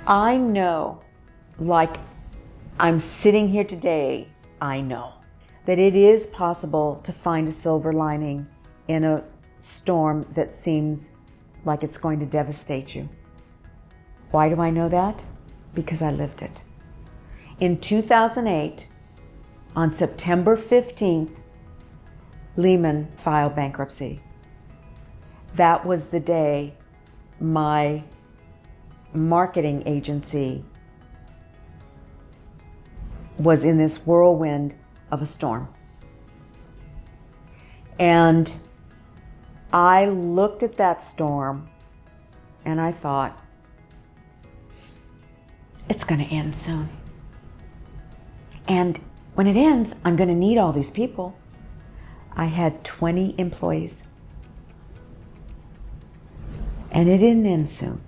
I know, like I'm sitting here today, I know that it is possible to find a silver lining in a storm that seems like it's going to devastate you. Why do I know that? Because I lived it. In 2008, on September 15th, Lehman filed bankruptcy. That was the day my marketing agency was in this whirlwind of a storm. And I looked at that storm and I thought, it's going to end soon. And when it ends, I'm going to need all these people. I had 20 employees. And it didn't end soon.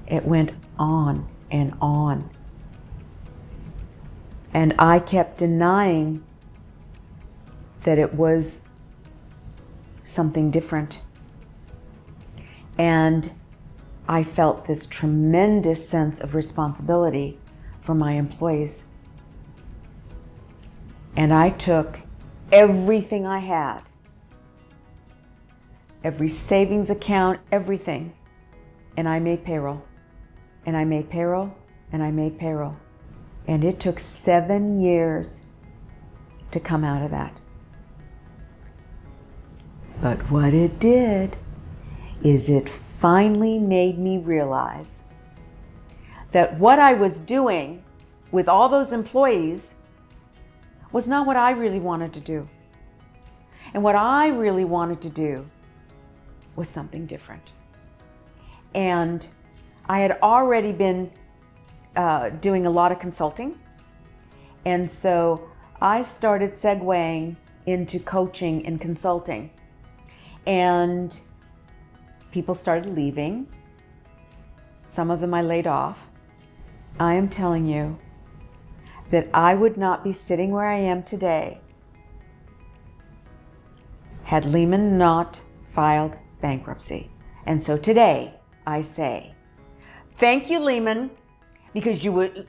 It went on and on. And I kept denying that it was something different. And I felt this tremendous sense of responsibility for my employees. And I took everything I had, every savings account, everything, and I made payroll. And I made payroll, and I made payroll. And it took 7 years to come out of that. But what it did is it finally made me realize that what I was doing with all those employees was not what I really wanted to do. And what I really wanted to do was something different. And I had already been doing a lot of consulting. And so I started segueing into coaching and consulting. And people started leaving. Some of them I laid off. I am telling you that I would not be sitting where I am today had Lehman not filed bankruptcy. And so today I say, thank you, Lehman, because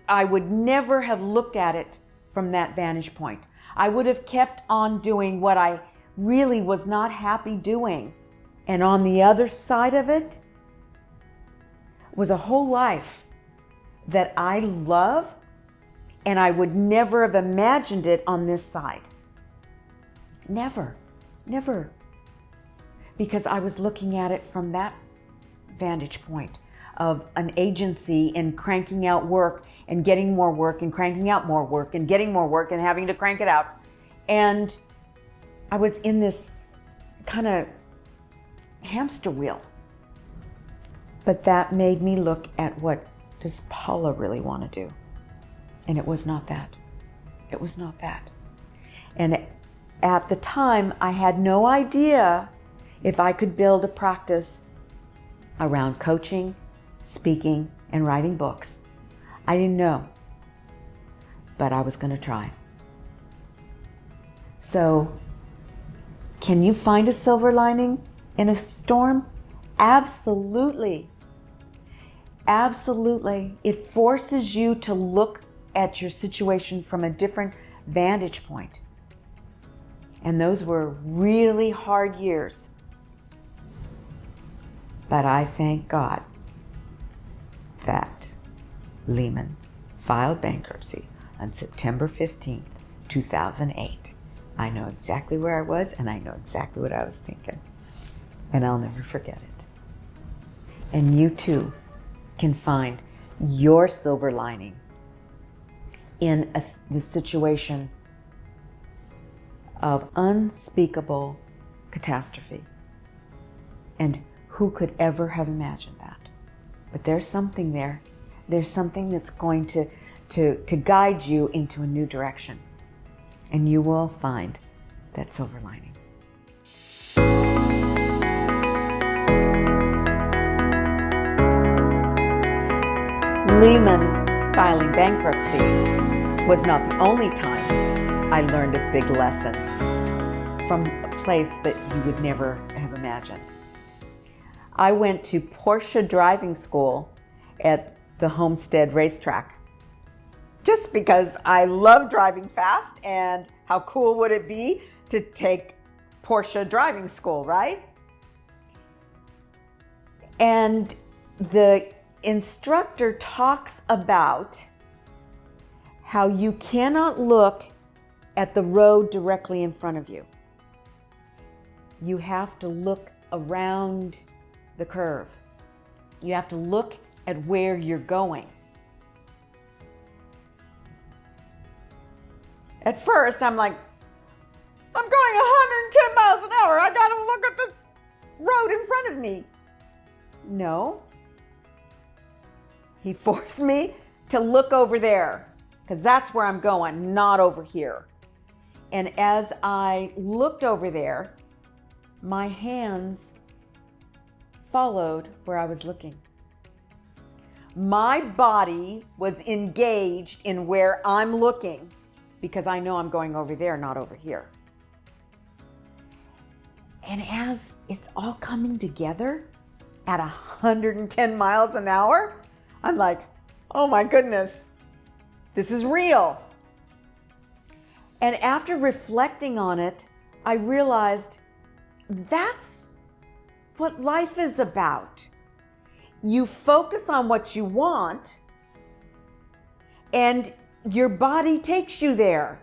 I would never have looked at it from that vantage point. I would have kept on doing what I really was not happy doing. And on the other side of it was a whole life that I love, and I would never have imagined it on this side. Never, never. Because I was looking at it from that vantage point of an agency and cranking out work and getting more work and cranking out more work and getting more work and having to crank it out. And I was in this kind of hamster wheel. But that made me look at what does Paula really want to do? And it was not that. It was not that. And at the time, I had no idea if I could build a practice around coaching, speaking, and writing books. I didn't know, but I was going to try. So, can you find a silver lining in a storm? Absolutely. Absolutely. It forces you to look at your situation from a different vantage point. And those were really hard years. But I thank God that Lehman filed bankruptcy on September 15th, 2008. I know exactly where I was, and I know exactly what I was thinking. And I'll never forget it. And you too can find your silver lining in the situation of unspeakable catastrophe. And who could ever have imagined that? But there's something there. There's something that's going to guide you into a new direction. And you will find that silver lining. Lehman filing bankruptcy was not the only time I learned a big lesson from a place that you would never have imagined. I went to Porsche driving school at the Homestead racetrack. Just because I love driving fast, and how cool would it be to take Porsche driving school, right? And the instructor talks about how you cannot look at the road directly in front of you. You have to look around the curve. You have to look at where you're going. At first, I'm like, I'm going 110 miles an hour. I gotta look at the road in front of me. No. He forced me to look over there, because that's where I'm going, not over here. And as I looked over there, my hands followed where I was looking. My body was engaged in where I'm looking, because I know I'm going over there, not over here. And as it's all coming together at 110 miles an hour, I'm like, oh my goodness, this is real. And after reflecting on it, I realized that's what life is about. You focus on what you want, and your body takes you there.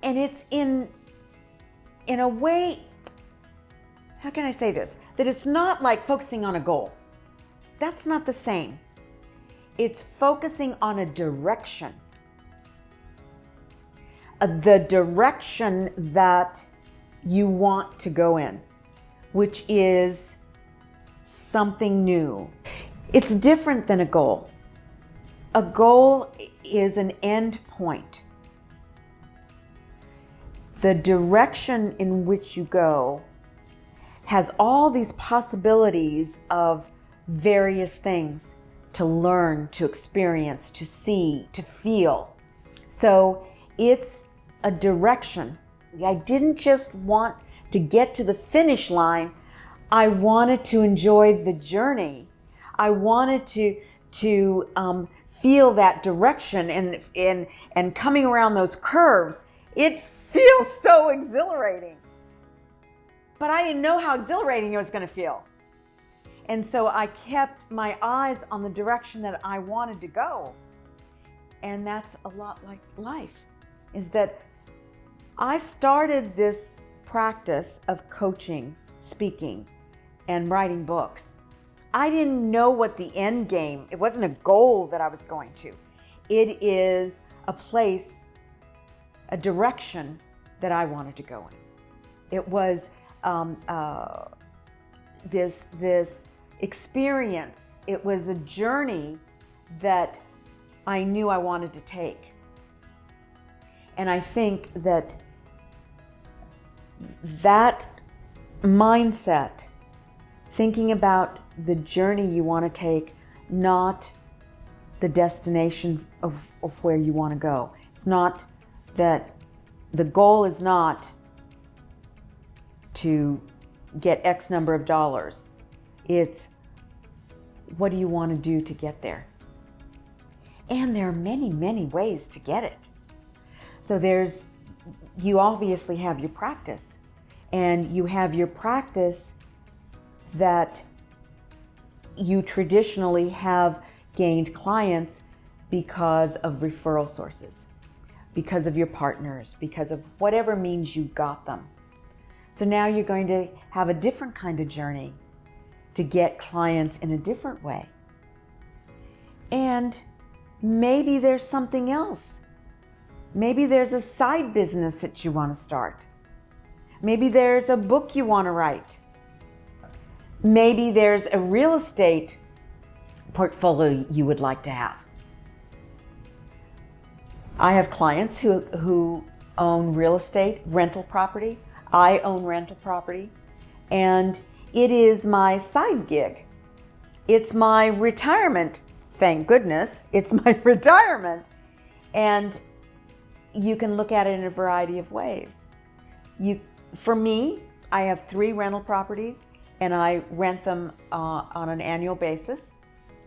And it's in a way, how can I say this? That it's not like focusing on a goal. That's not the same. It's focusing on a direction. The direction that you want to go in, which is something new. It's different than a goal. A goal is an end point. The direction in which you go has all these possibilities of various things to learn, to experience, to see, to feel. So it's a direction. I didn't just want to get to the finish line. I wanted to enjoy the journey. I wanted to feel that direction, and coming around those curves. It feels so exhilarating. But I didn't know how exhilarating it was going to feel. And so I kept my eyes on the direction that I wanted to go. And that's a lot like life, is that I started this practice of coaching, speaking, and writing books. I didn't know what the end game, it wasn't a goal that I was going to. It is a place, a direction that I wanted to go in. It was this experience. It was a journey that I knew I wanted to take. And I think that mindset, thinking about the journey you want to take, not the destination of where you want to go. It's not that the goal is not to get X number of dollars. It's what do you want to do to get there? And there are many, many ways to get it. So you obviously have your practice, and you have your practice that you traditionally have gained clients because of referral sources, because of your partners, because of whatever means you got them. So now you're going to have a different kind of journey to get clients in a different way. And maybe there's something else. Maybe there's a side business that you want to start. Maybe there's a book you want to write. Maybe there's a real estate portfolio you would like to have. I have clients who own real estate, rental property. I own rental property, and it is my side gig. It's my retirement. Thank goodness, it's my retirement. And you can look at it in a variety of ways. For me, I have 3 rental properties, and I rent them on an annual basis.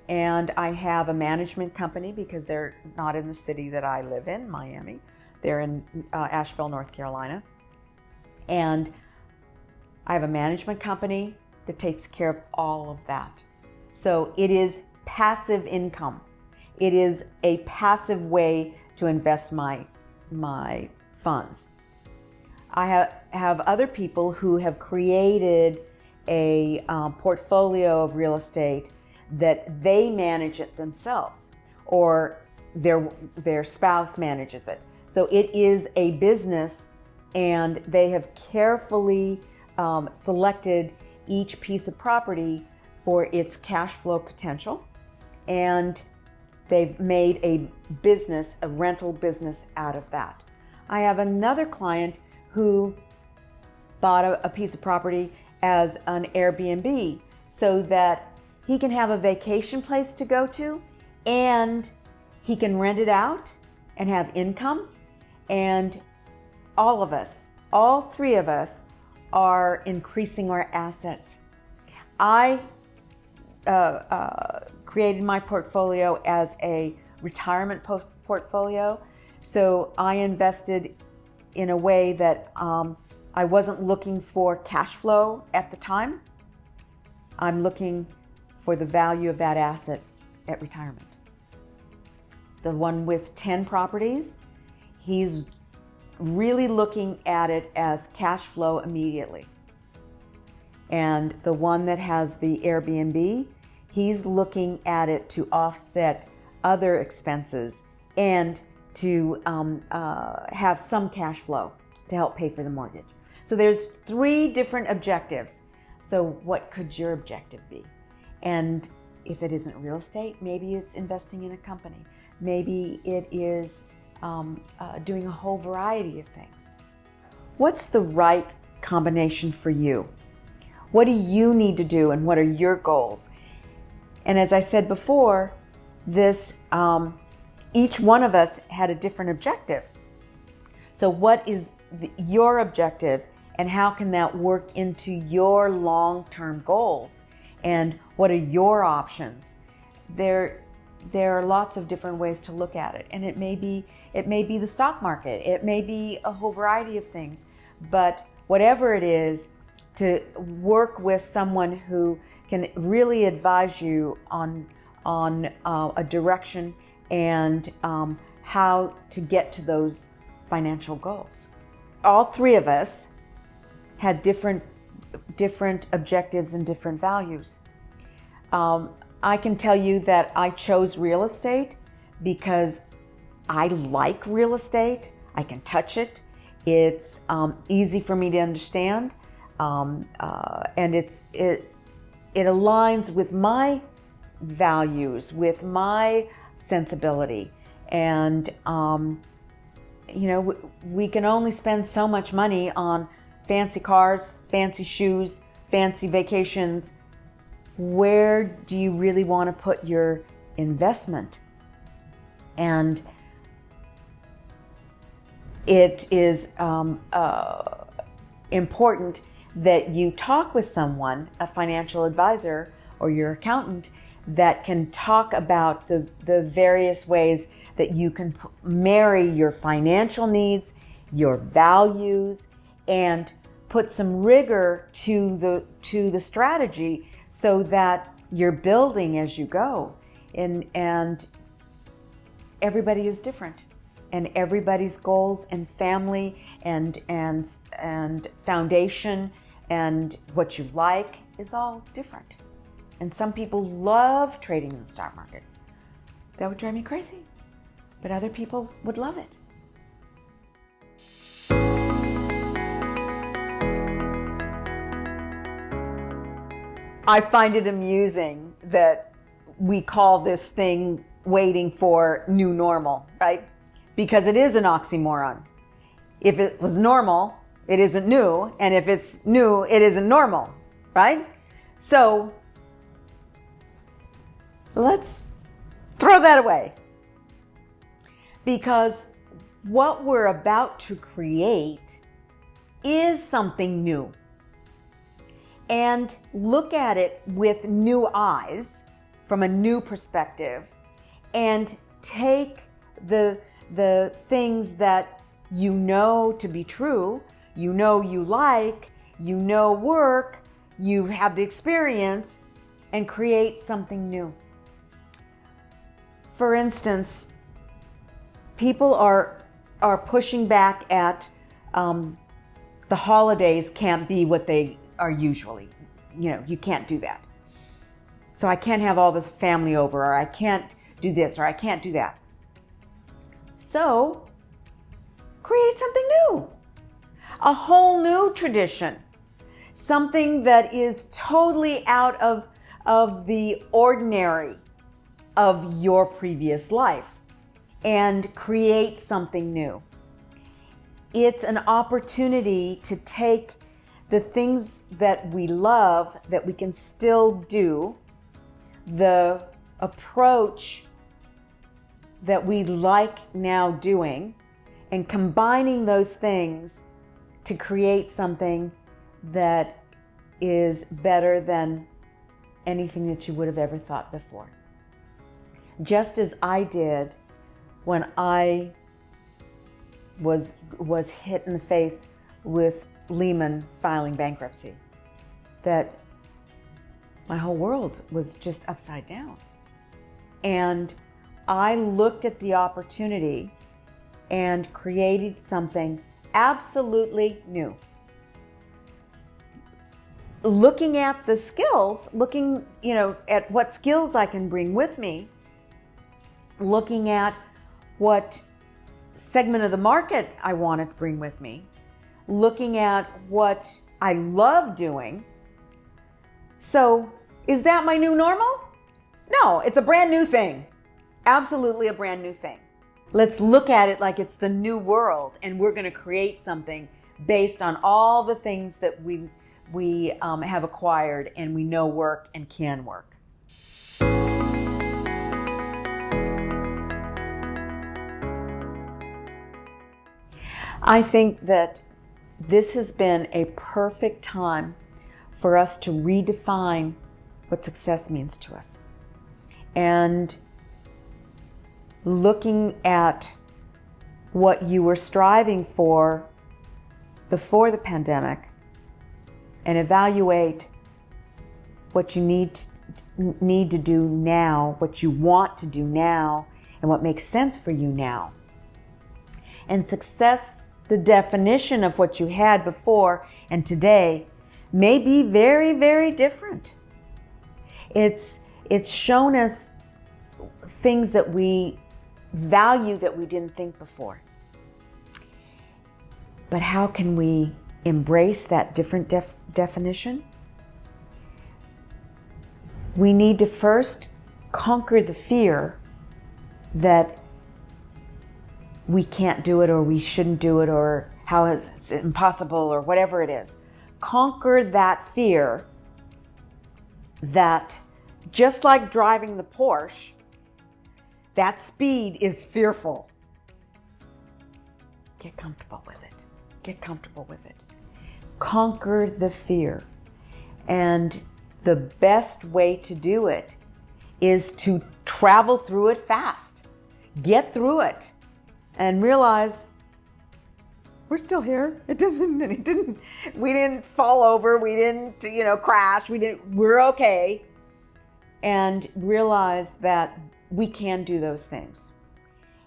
And I have a management company because they're not in the city that I live in, Miami. They're in Asheville, North Carolina. And I have a management company that takes care of all of that. So it is passive income. It is a passive way to invest my funds. I have other people who have created a portfolio of real estate that they manage it themselves, or their spouse manages it. So it is a business, and they have carefully selected each piece of property for its cash flow potential, and they've made a business, a rental business out of that. I have another client who bought a piece of property as an Airbnb so that he can have a vacation place to go to, and he can rent it out and have income. And all of us, all three of us, are increasing our assets. I created my portfolio as a retirement portfolio, so I invested in a way that I wasn't looking for cash flow at the time. I'm looking for the value of that asset at retirement. The one with 10 properties, he's really looking at it as cash flow immediately. And the one that has the Airbnb, he's looking at it to offset other expenses and to have some cash flow to help pay for the mortgage. So there's 3 different objectives. So what could your objective be? And if it isn't real estate, maybe it's investing in a company. Maybe it is doing a whole variety of things. What's the right combination for you? What do you need to do, and what are your goals? And as I said before, this each one of us had a different objective. So what is your objective, and how can that work into your long-term goals? And what are your options? There are lots of different ways to look at it, and it may be the stock market, it may be a whole variety of things, but whatever it is, to work with someone who can really advise you on a direction and how to get to those financial goals. All 3 of us had different objectives and different values. I can tell you that I chose real estate because I like real estate. I can touch it. It's easy for me to understand, and it aligns with my values, with my sensibility. And we can only spend so much money on fancy cars, fancy shoes, fancy vacations. Where do you really want to put your investment? And it is important that you talk with someone, a financial advisor or your accountant, that can talk about the various ways that you can marry your financial needs, your values, and put some rigor to the strategy so that you're building as you go. And everybody is different, and everybody's goals and family and foundation and what you like is all different. And some people love trading in the stock market. That would drive me crazy, but other people would love it. I find it amusing that we call this thing waiting for new normal, right? Because it is an oxymoron. If it was normal, it isn't new, and if it's new, it isn't normal, right? So let's throw that away. Because what we're about to create is something new. And look at it with new eyes from a new perspective and take the things that you know to be true, you know you like, you know work, you've had the experience, and create something new. For instance, people are pushing back at the holidays can't be what they are usually. You know, you can't do that. So I can't have all this family over, or I can't do this, or I can't do that. So create something new, a whole new tradition, something that is totally out of the ordinary of your previous life, and create something new. It's an opportunity to take the things that we love that we can still do, the approach that we like now doing, and combining those things to create something that is better than anything that you would have ever thought before. Just as I did when I was hit in the face with Lehman filing bankruptcy, that my whole world was just upside down. And I looked at the opportunity and created something absolutely new. Looking at the skills, looking, at what skills I can bring with me, looking at what segment of the market I want to bring with me, looking at what I love doing. So, is that my new normal? No, it's a brand new thing. Absolutely a brand new thing. Let's look at it like it's the new world, and we're going to create something based on all the things that we have acquired and we know work and can work. I think that this has been a perfect time for us to redefine what success means to us. And looking at what you were striving for before the pandemic, and evaluate what you need to do now, what you want to do now, and what makes sense for you now. And success, the definition of what you had before and today, may be very, very different. It's shown us things that we value that we didn't think before. But how can we embrace that different definition? We need to first conquer the fear that we can't do it, or we shouldn't do it, or how it's impossible, or whatever it is. Conquer that fear that, just like driving the Porsche, that speed is fearful. Get comfortable with it. Get comfortable with it. Conquer the fear. And the best way to do it is to travel through it fast. Get through it and realize we're still here. We didn't fall over. We didn't, crash. We're okay. And realize that we can do those things.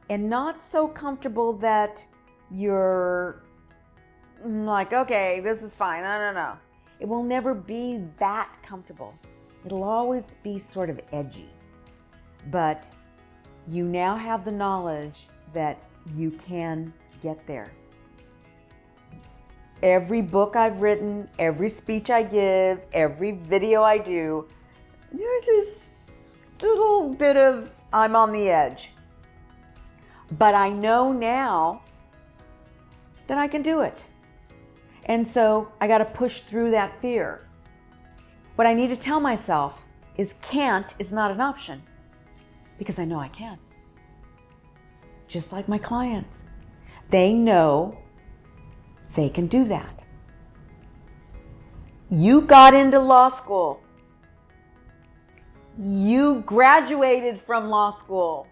And not so comfortable that you're like, okay, this is fine. No. It will never be that comfortable. It'll always be sort of edgy. But you now have the knowledge that you can get there. Every book I've written, every speech I give, every video I do, there's this little bit of I'm on the edge. But I know now that I can do it. And so I got to push through that fear. What I need to tell myself is can't is not an option, because I know I can. Just like my clients. They know they can do that. You got into law school. You graduated from law school.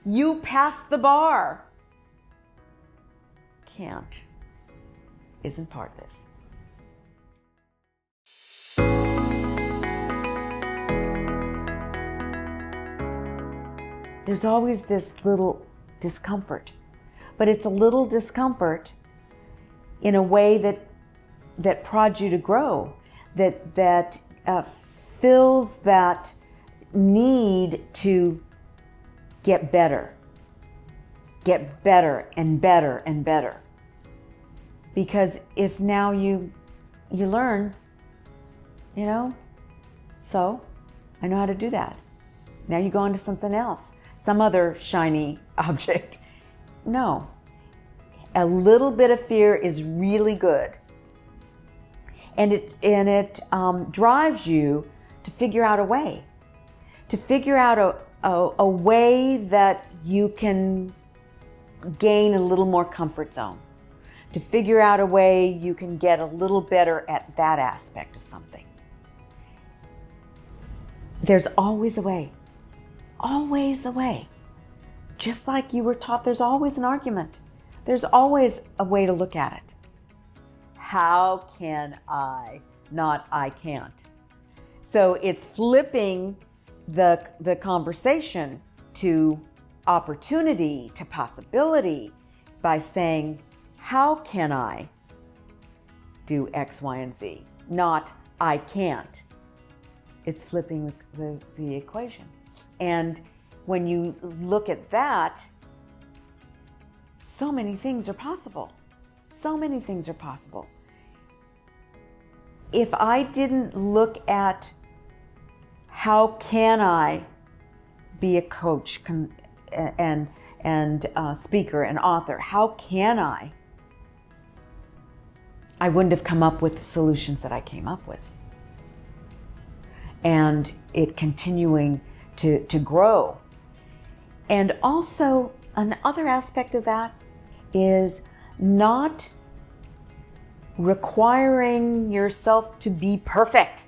You passed the bar. Can't isn't part of this. There's always this little discomfort, but it's a little discomfort in a way that prods you to grow, that fills that need to get better and better and better. Because if now you learn, so I know how to do that. Now you go on to something else, some other shiny object. No, a little bit of fear is really good. And it drives you to figure out a way, a way that you can gain a little more comfort zone, to figure out a way you can get a little better at that aspect of something. There's always a way. Always a way. Just like you were taught, there's always an argument. There's always a way to look at it. How can I, not I can't. So it's flipping the conversation to opportunity, to possibility, by saying, how can I do X, Y, and Z? Not I can't. It's flipping the equation. And when you look at that, so many things are possible. So many things are possible. If I didn't look at how can I be a coach and speaker and author, how can I wouldn't have come up with the solutions that I came up with. And it continuing to grow. And also another aspect of that is not requiring yourself to be perfect,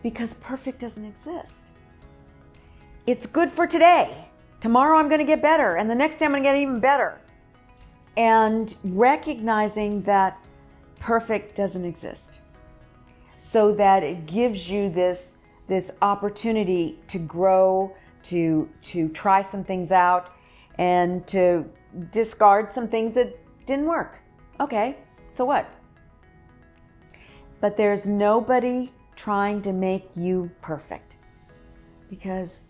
because perfect doesn't exist. It's good for today. Tomorrow I'm going to get better, and the next day I'm going to get even better. And recognizing that perfect doesn't exist, so that it gives you this opportunity to grow, to try some things out, and to discard some things that didn't work. Okay, so what? But there's nobody trying to make you perfect, because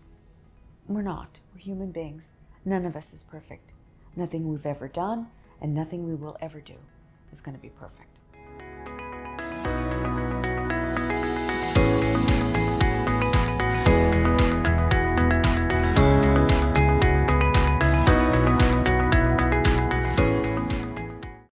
we're not. We're human beings. None of us is perfect. Nothing we've ever done and nothing we will ever do is going to be perfect.